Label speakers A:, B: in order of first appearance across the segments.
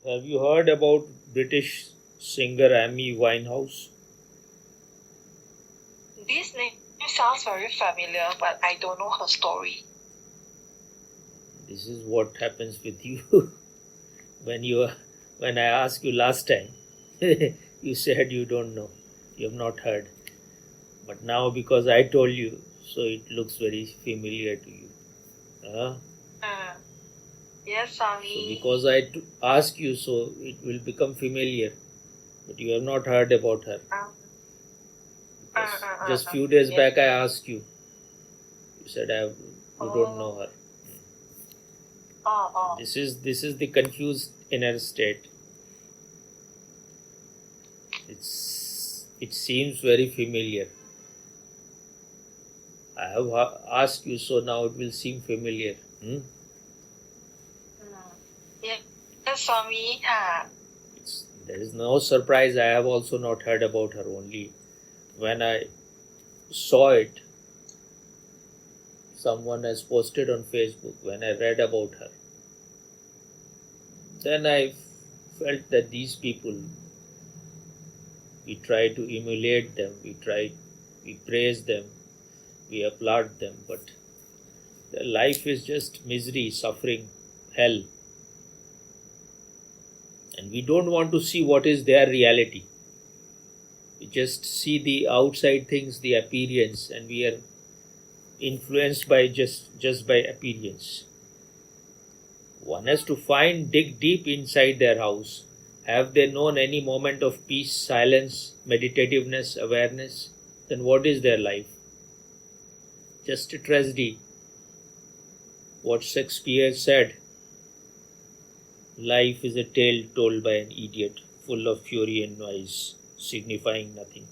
A: Have you heard about British singer Amy Winehouse?
B: This name sounds very familiar, but I don't know her story.
A: This is what happens with you when I asked you last time. You said you don't know. You have not heard. But now because I told you, so it looks very familiar to you. Huh?
B: Yes,
A: So
B: Swami.
A: because I ask you, so it will become familiar. But you have not heard about her. Just few days
B: Yes.
A: back I asked you. You said you don't know her. This is the confused inner state. It seems very familiar. I have asked you, so now it will seem familiar.
B: Yes, Swami.
A: There is no surprise. I have also not heard about her. Only when I saw it, someone has posted on Facebook. When I read about her, then I felt that these people, we try to emulate them, we praise them, we applaud them, but their life is just misery, suffering, hell. And we don't want to see what is their reality. We just see the outside things, the appearance, and we are influenced by just by appearance. One has to dig deep inside their house. Have they known any moment of peace, silence, meditativeness, awareness? Then what is their life? Just a tragedy. What Shakespeare said, life is a tale told by an idiot, full of fury and noise, signifying nothing.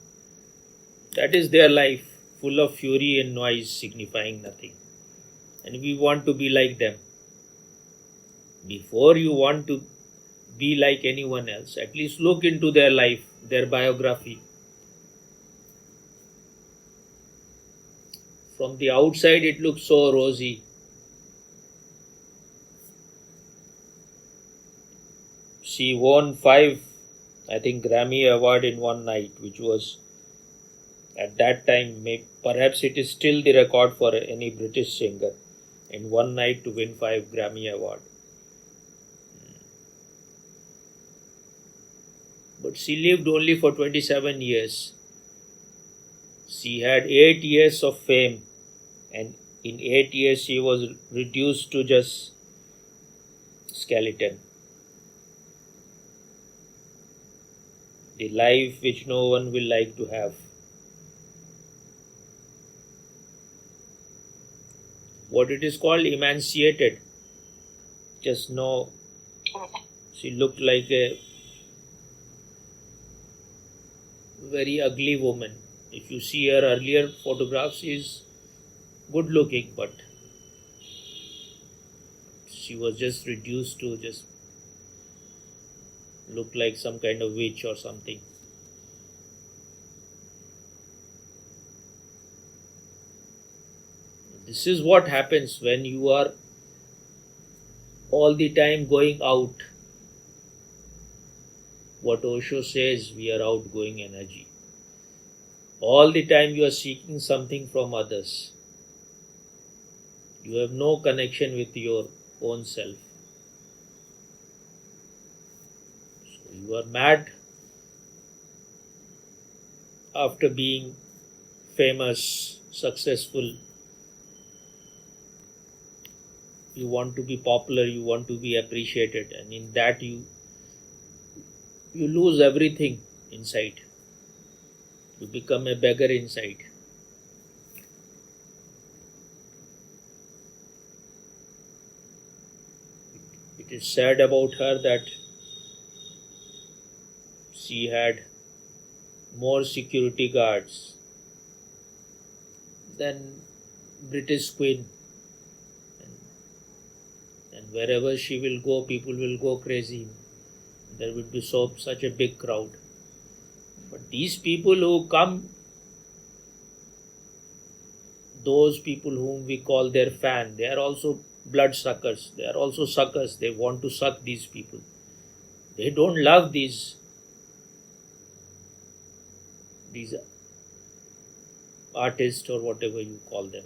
A: That is their life, full of fury and noise, signifying nothing. And we want to be like them. Before you want to be like anyone else, at least look into their life, their biography. From the outside, it looks so rosy. She won 5, I think, Grammy Award in one night, which was at that time, perhaps it is still the record for any British singer in one night to win 5 Grammy Award. But she lived only for 27 years. She had 8 years of fame, and in 8 years she was reduced to just skeleton. The life which no one will like to have. What it is called, emaciated. Just know she looked like a very ugly woman. If you see her earlier photographs, she is good looking, but she was just reduced to just look like some kind of witch or something. This is what happens when you are all the time going out. What Osho says, we are outgoing energy. All the time you are seeking something from others. You have no connection with your own self. So you are mad after being famous, successful. You want to be popular, you want to be appreciated, and in that you lose everything inside. You become a beggar inside. It is said about her that she had more security guards than British Queen. And wherever she will go, people will go crazy. There will be such a big crowd. But these people who come, those people whom we call their fan, they are also blood suckers. They are also suckers. They want to suck these people. They don't love these artists or whatever you call them.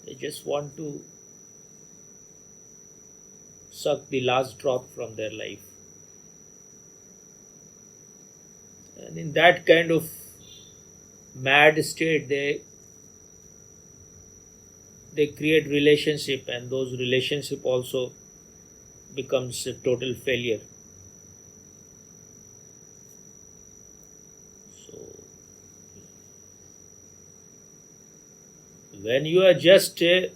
A: They just want to suck the last drop from their life. And in that kind of mad state, they create relationship, and those relationship also becomes a total failure. So when you are just a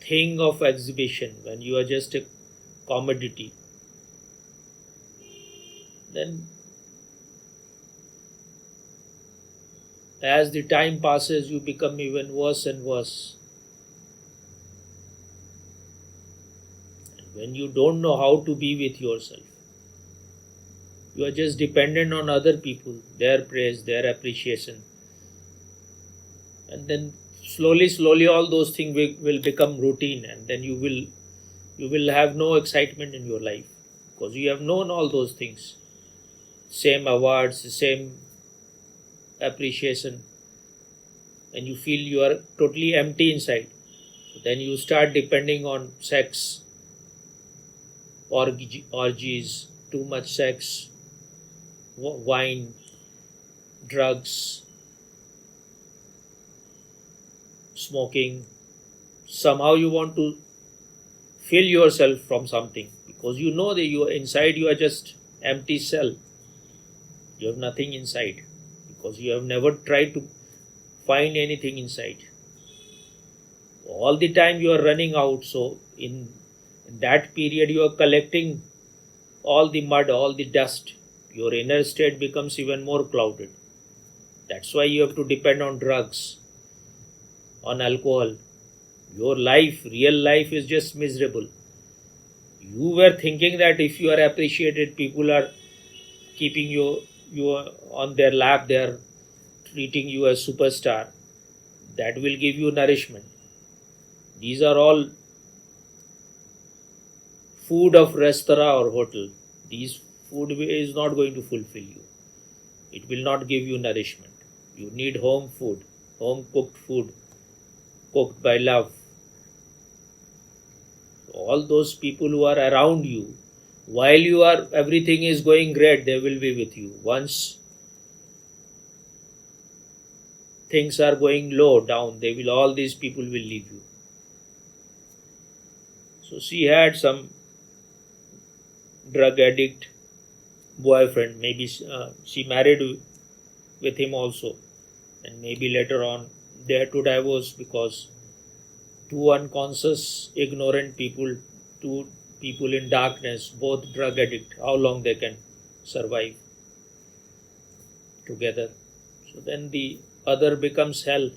A: thing of exhibition, when you are just a commodity, then as the time passes, you become even worse and worse. And when you don't know how to be with yourself, you are just dependent on other people, their praise, their appreciation. And then slowly all those things will become routine, and then you will have no excitement in your life because you have known all those things. Same awards, same appreciation, and you feel you are totally empty inside. So then you start depending on sex, orgies, too much sex, wine, drugs, smoking. Somehow you want to fill yourself from something because you know that you are inside, you are just empty shell. You have nothing inside because you have never tried to find anything inside. All the time you are running out. So in that period you are collecting all the mud, all the dust. Your inner state becomes even more clouded. That's why you have to depend on drugs, on alcohol. Your life, real life, is just miserable. You were thinking that if you are appreciated, people are keeping you on their lap, they are treating you as superstar. That will give you nourishment. These are all food of restaurant or hotel. These food is not going to fulfill you. It will not give you nourishment. You need home food, home cooked food, cooked by love. All those people who are around you, while everything is going great, they will be with you. Once things are going low down, all these people will leave you. So she had some drug addict boyfriend. Maybe she married with him also, and maybe later on they had to divorce because two unconscious, ignorant people, two people in darkness, both drug addict, how long they can survive together? So then the other becomes hell.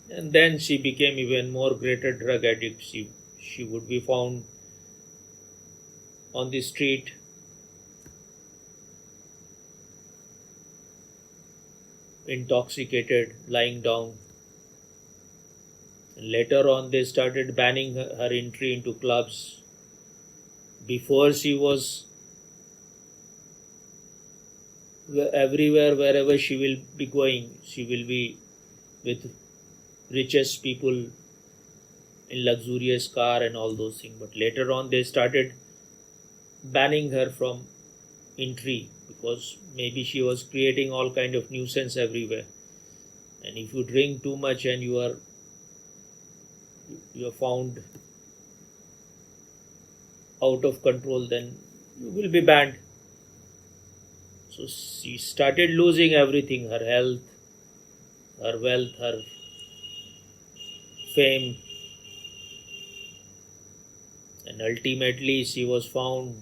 A: And then she became even more greater drug addict. She would be found on the street, intoxicated, lying down. And later on they started banning her entry into clubs. Before she was everywhere, wherever she will be going, she will be with richest people in luxurious car and all those things. But later on they started banning her from entry because maybe she was creating all kind of nuisance everywhere. And if you drink too much and you are found out of control, then you will be banned. So she started losing everything, her health, her wealth, her fame. And ultimately she was found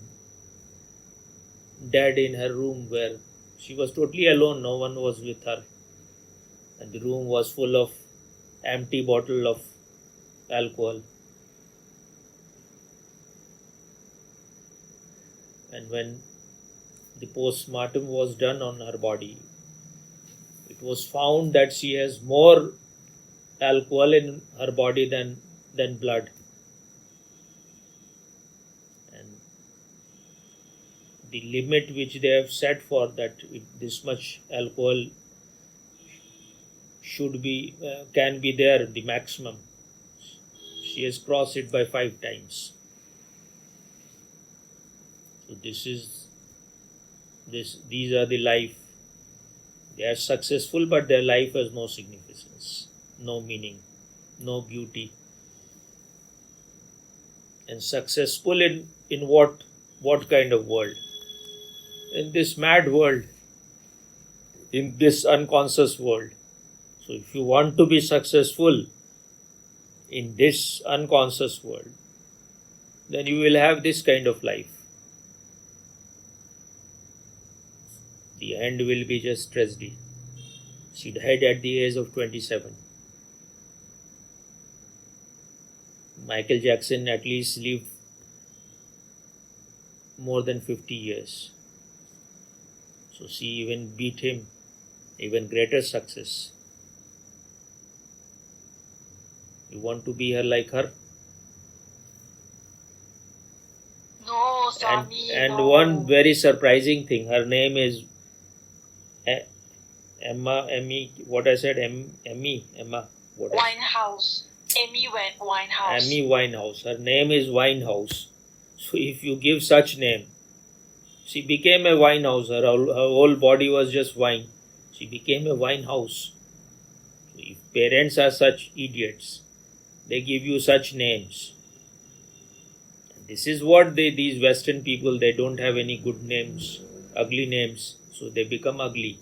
A: dead in her room, where she was totally alone, no one was with her. And the room was full of empty bottle of alcohol. And when the post-mortem was done on her body, it was found that she has more alcohol in her body than blood. And the limit which they have set for that this much alcohol should be can be there, the maximum. She has crossed it by 5 times. So these are the life. They are successful, but their life has no significance, no meaning, no beauty. And successful in what kind of world? In this mad world, in this unconscious world. So if you want to be successful in this unconscious world, then you will have this kind of life. The end will be just tragedy. She died at the age of 27. Michael Jackson at least lived more than 50 years. So she even beat him, even greater success. You want to be her like her?
B: No, Swami.
A: And
B: no.
A: one very surprising thing, her name is Emma, what I said, Emma, what
B: Winehouse. Winehouse.
A: Amy Winehouse. Her name is Winehouse. So if you give such name, she became a winehouse. Her whole body was just wine. She became a winehouse. So if parents are such idiots, they give you such names. This is what these Western people, they don't have any good names, ugly names. So they become ugly.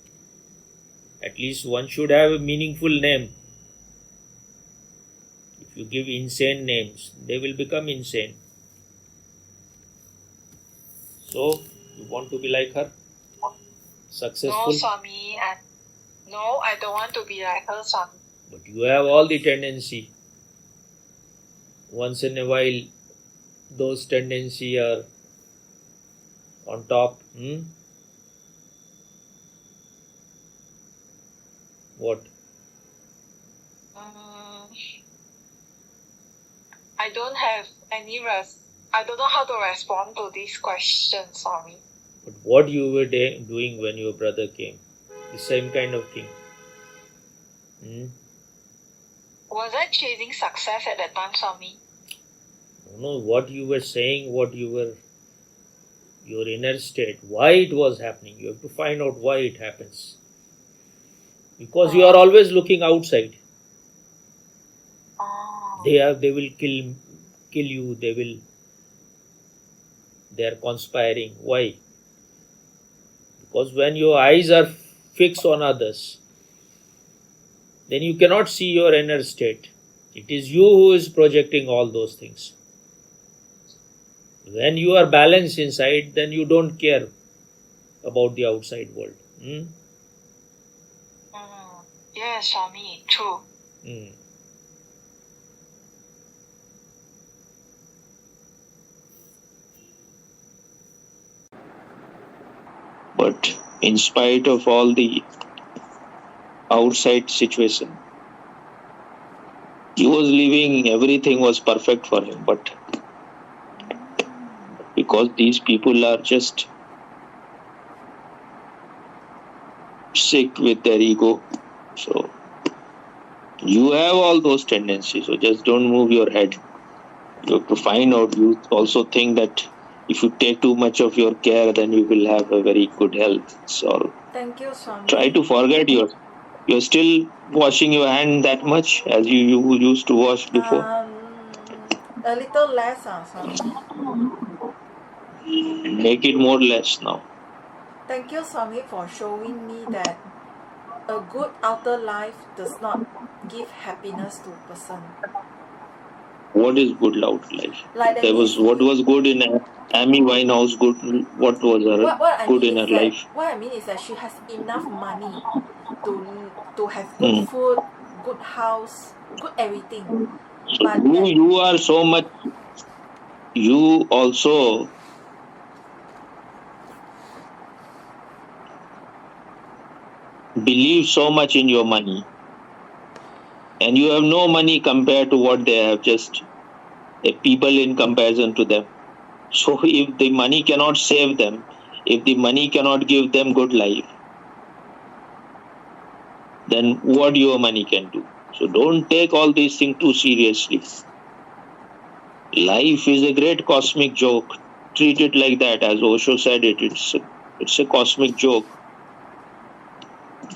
A: At least one should have a meaningful name. If you give insane names, they will become insane. So, you want to be like her? Successful?
B: No, Swami. No, I don't want to be like her, Swami.
A: But you have all the tendency. Once in a while, those tendencies are on top. What?
B: I don't have any I don't know how to respond to this question, Swami.
A: But what you were doing when your brother came? The same kind of thing.
B: Was I chasing success at that time, Swami?
A: No, what you were saying, your inner state, why it was happening. You have to find out why it happens. Because you are always looking outside. They will kill you. They are conspiring. Why? Because when your eyes are fixed on others, then you cannot see your inner state. It is you who is projecting all those things. When you are balanced inside, then you don't care about the outside world.
B: Yes, Swami, true.
A: But in spite of all the outside situation, he was living, everything was perfect for him. But because these people are just sick with their ego, so you have all those tendencies, so just don't move your head. You have to find out. You also think that if you take too much of your care, then you will have a very good health. So
C: thank you, Swami.
A: Try to forget you're still washing your hand that much as you used to wash before.
C: A little less, Swami.
A: Make it more less now.
C: Thank you, Swami, for showing me that a good outer life does not give happiness to a person.
A: What is good outer life?
C: Like
A: what was good in Amy Winehouse? Good. What was her good in her life?
C: What I mean is that she has enough money to have good food, good house, good everything.
A: So but you are so much. You also believe so much in your money. and you have no money compared to what they have, just a people in comparison to them. So if the money cannot save them, if the money cannot give them good life, then what your money can do? So don't take all these things too seriously. Life is a great cosmic joke. Treat it like that, as Osho said it. It's a cosmic joke.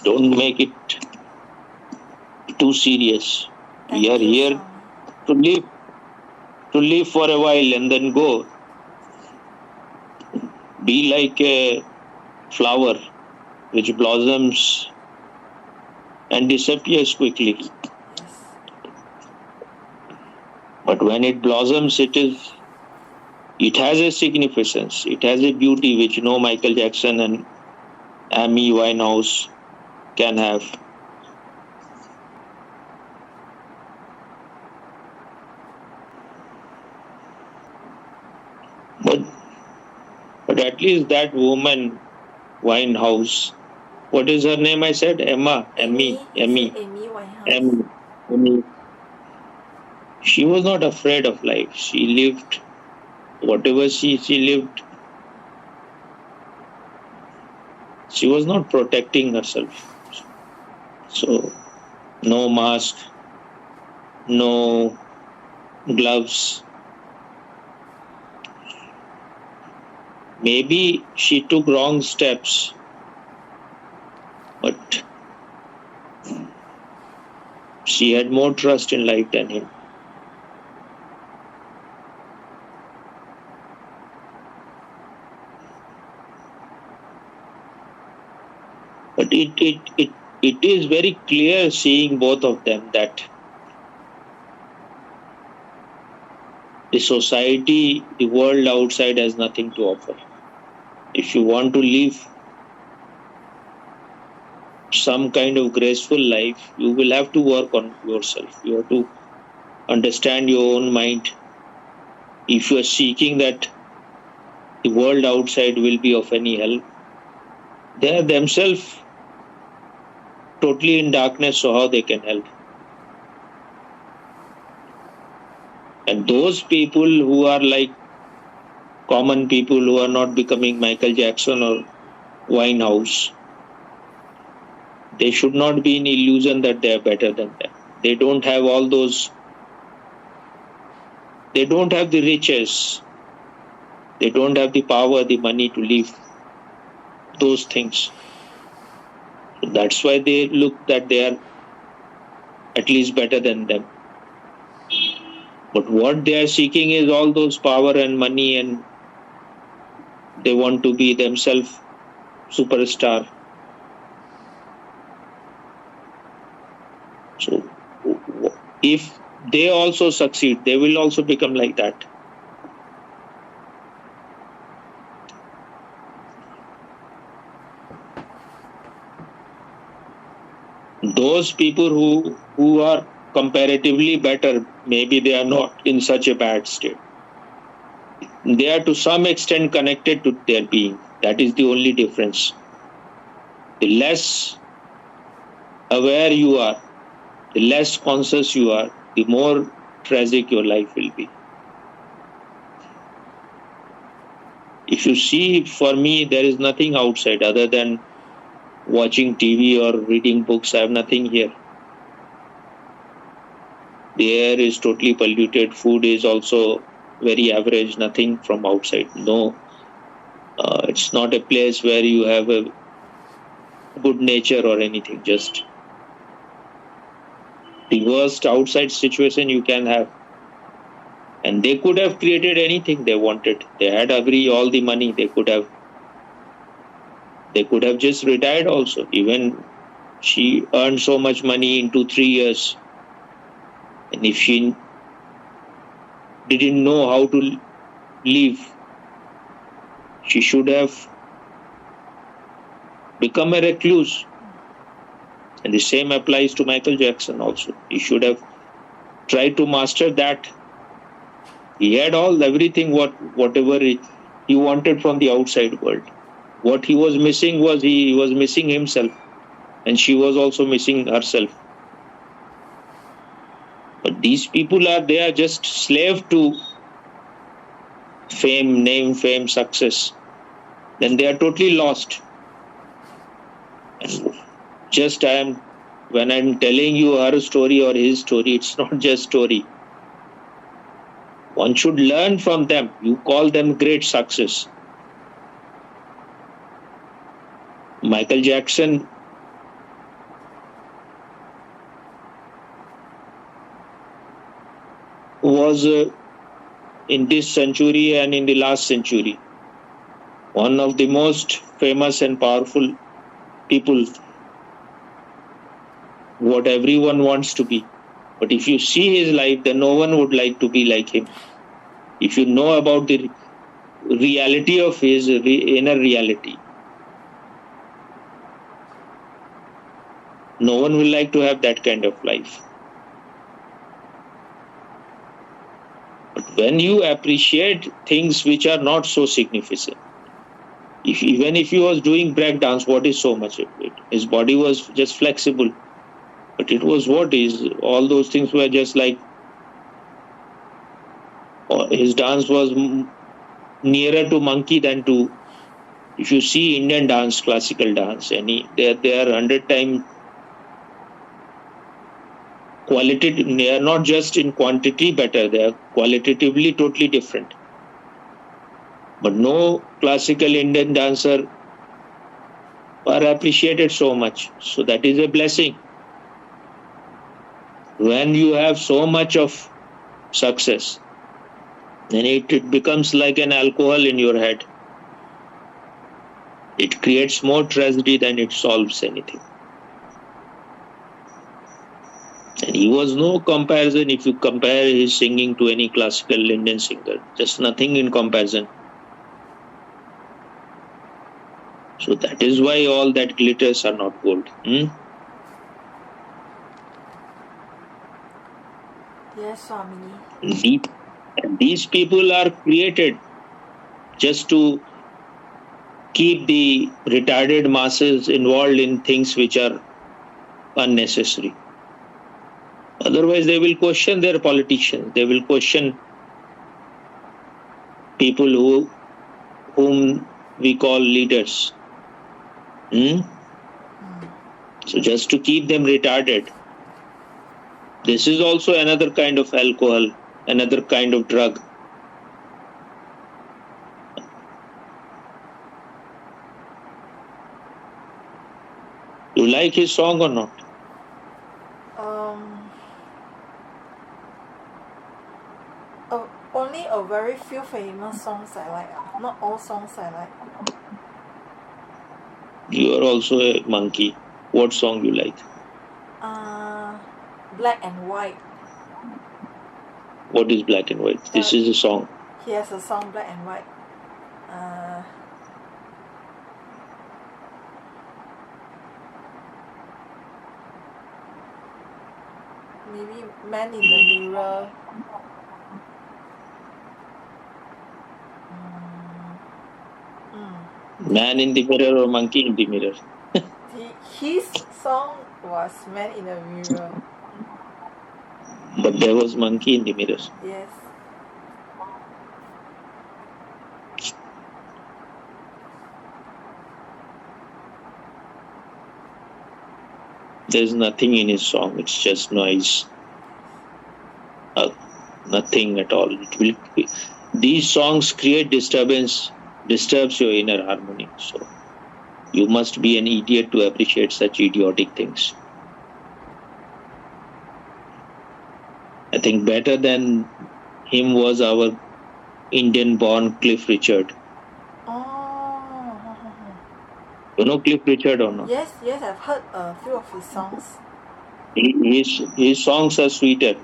A: Don't make it too serious.
C: Thank
A: We are
C: you,
A: here
C: Swami.
A: to live for a while and then go. Be like a flower which blossoms and disappears quickly.
C: Yes.
A: But when it blossoms, it has a significance. It has a beauty which no Michael Jackson and Amy Winehouse can have. But at least that woman, Winehouse, what is her name? I said Amy
C: Winehouse.
A: Amy. She was not afraid of life. She lived whatever she lived. She was not protecting herself. So, no mask, no gloves. Maybe she took wrong steps, but she had more trust in life than him. But it is very clear seeing both of them that the society, the world outside has nothing to offer. If you want to live some kind of graceful life, you will have to work on yourself. You have to understand your own mind. If you are seeking that the world outside will be of any help, they are themselves totally in darkness, so how they can help? And those people who are like common people who are not becoming Michael Jackson or Winehouse, they should not be in illusion that they are better than them. They don't have all those, they don't have the riches, they don't have the power, the money to live those things. So that's why they look that they are at least better than them. But what they are seeking is all those power and money, and they want to be themselves superstar. So if they also succeed, they will also become like that. Those people who are comparatively better, maybe they are not in such a bad state. They are to some extent connected to their being. That is the only difference. The less aware you are, the less conscious you are, the more tragic your life will be. If you see, for me, there is nothing outside other than watching TV or reading books. I have nothing here. The air is totally polluted. Food is also very average. Nothing from outside. No, it's not a place where you have a good nature or anything. Just the worst outside situation you can have. And they could have created anything they wanted. They had all the money. They could have just retired also. Even she earned so much money in 2-3 years. And if she didn't know how to live, she should have become a recluse. And the same applies to Michael Jackson also. He should have tried to master that. He had everything whatever he wanted from the outside world. What he was missing was he was missing himself, and she was also missing herself. These people they are just slave to fame, name, fame, success. Then they are totally lost. And just when I'm telling you her story or his story, it's not just story. One should learn from them. You call them great success. Michael Jackson was in this century and in the last century one of the most famous and powerful people, what everyone wants to be. But if you see his life, then no one would like to be like him. If you know about the reality of his inner reality, no one will like to have that kind of life. But when you appreciate things which are not so significant, even if he was doing break dance, what is so much of it? His body was just flexible, but it was what is all those things were just like his dance was nearer to monkey than to. If you see Indian dance, classical dance, they are 100 times qualitative. They are not just in quantity better; they are qualitatively totally different. But no classical Indian dancer are appreciated so much. So that is a blessing. When you have so much of success, then it becomes like an alcohol in your head. It creates more tragedy than it solves anything. And he was no comparison if you compare his singing to any classical Indian singer. Just nothing in comparison. So that is why all that glitters are not gold.
C: Yes, Swamini.
A: These people are created just to keep the retarded masses involved in things which are unnecessary. Otherwise, they will question their politicians. They will question people whom we call leaders. So just to keep them retarded. This is also another kind of alcohol, another kind of drug. You like his song or not?
C: Only a very few famous songs I like. Not all songs I like.
A: You are also a monkey. What song you like?
C: Black and White.
A: What is Black and White? This is a song.
C: He has a song, Black and White. Maybe Man in the Mirror.
A: Man in the Mirror or Monkey in the Mirror?
C: His song was Man in the Mirror.
A: But there was Monkey in the Mirror.
C: Yes.
A: There's nothing in his song. It's just noise. Nothing at all. These songs create disturbs your inner harmony. So you must be an idiot to appreciate such idiotic things. I think better than him was our Indian-born Cliff Richard. You know Cliff Richard or not?
C: Yes, I've heard a few of his songs.
A: His songs are sweeter.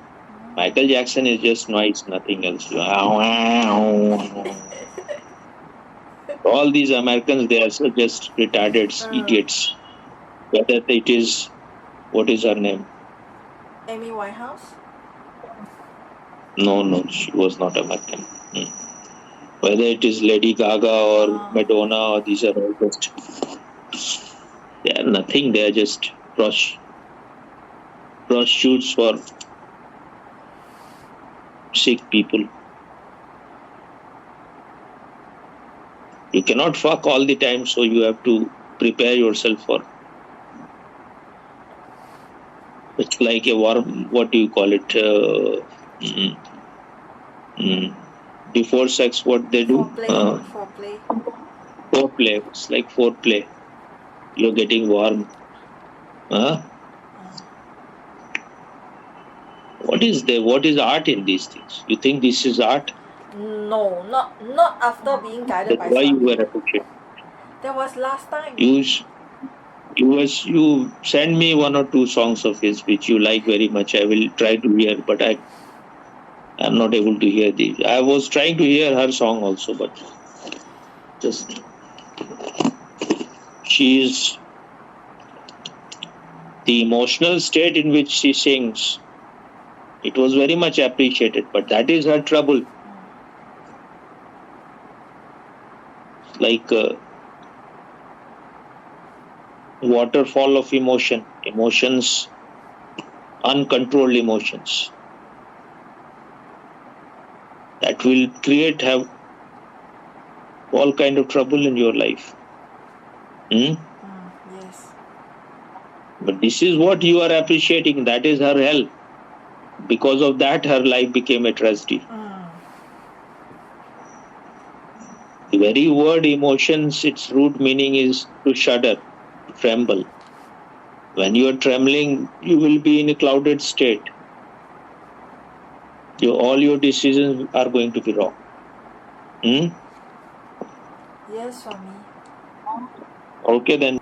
A: Michael Jackson is just noise, nothing else. All these Americans, they are just retarded idiots. Whether it is, what is her name?
C: Amy Winehouse?
A: No, she was not American. Whether it is Lady Gaga or Madonna, or these are all just, they are nothing. They are just prostitutes for sick people. You cannot fuck all the time, so you have to prepare yourself for. It's like a warm, what do you call it? Before sex, what they do?
C: Foreplay.
A: Foreplay. It's like foreplay. You're getting warm. What is there? What is art in these things? You think this is art?
C: No, not after being guided by
A: Why you
C: Swami.
A: were appreciated?
C: That was last time.
A: You send me 1 or 2 songs of his which you like very much. I will try to hear, but I'm not able to hear these. I was trying to hear her song also, but just she is the emotional state in which she sings. It was very much appreciated, but that is her trouble. Like a waterfall of emotions, uncontrolled emotions. That will have all kind of trouble in your life.
C: Yes.
A: But this is what you are appreciating. That is her hell. Because of that, her life became a tragedy. The very word emotions, its root meaning is to shudder, to tremble. When you are trembling, you will be in a clouded state. All your decisions are going to be wrong.
C: Yes, Swami.
A: Okay then.